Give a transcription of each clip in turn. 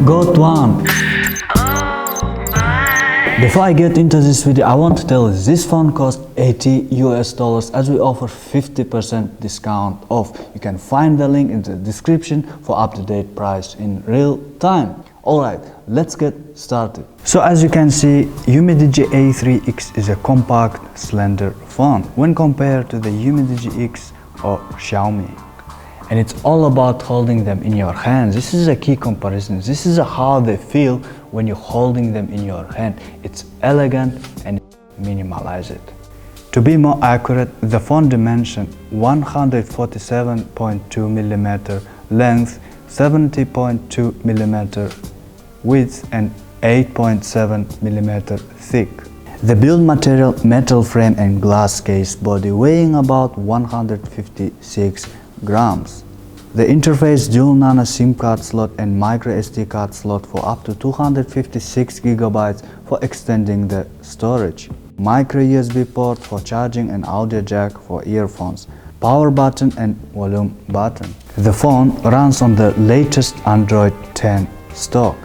Got one! Before I get into this video, I want to tell you this phone costs $80 as we offer 50% discount off. You can find the link in the description for up-to-date price in real time. Alright, let's get started. So as you can see, Umidigi A3X is a compact, slender phone when compared to the Umidigi X or Xiaomi. And it's all about holding them in your hands. This is a key comparison. This is how they feel when you're holding them in your hand. It's elegant and minimalize it. To be more accurate, the phone dimension 147.2mm length, 70.2mm width and 8.7mm thick. The build material metal frame and glass case body weighing about 156 grams. The interface dual nano SIM card slot and micro SD card slot for up to 256 GB for extending the storage. Micro USB port for charging and audio jack for earphones. Power button and volume button. The phone runs on the latest Android 10 stock,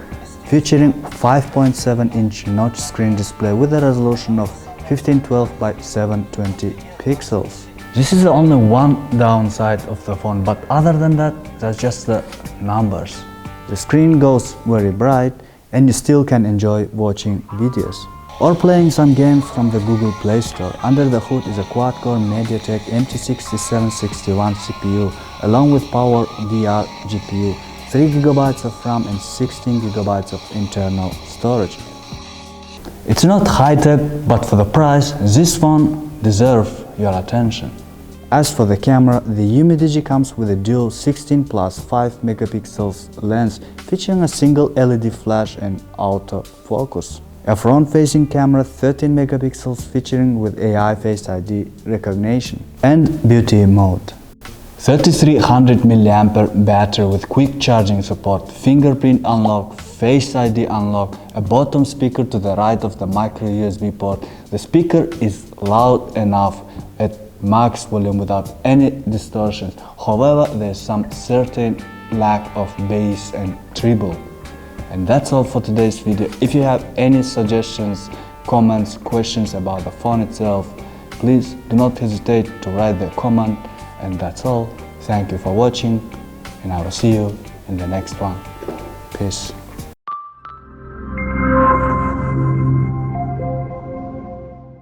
featuring 5.7-inch notch screen display with a resolution of 1512 by 720 pixels. This is the only one downside of the phone, but other than that, that's just the numbers. The screen goes very bright and you still can enjoy watching videos or playing some games from the Google Play Store. Under the hood is a quad-core Mediatek MT6761 CPU along with PowerVR GPU, 3 GB of RAM and 16 GB of internal storage. It's not high-tech, but for the price, this phone deserves your attention. As for the camera, the Umidigi comes with a dual 16+5 megapixels lens featuring a single LED flash and autofocus. A front-facing camera 13 megapixels featuring with AI FaceID recognition and beauty mode. 3300 mAh battery with quick charging support, fingerprint unlock, Face ID unlock, a bottom speaker to the right of the micro USB port. The speaker is loud enough at max volume without any distortions. However, there's some certain lack of bass and treble. And that's all for today's video. If you have any suggestions, comments, questions about the phone itself, please do not hesitate to write the comment. And that's all. Thank you for watching, and I will see you in the next one. Peace.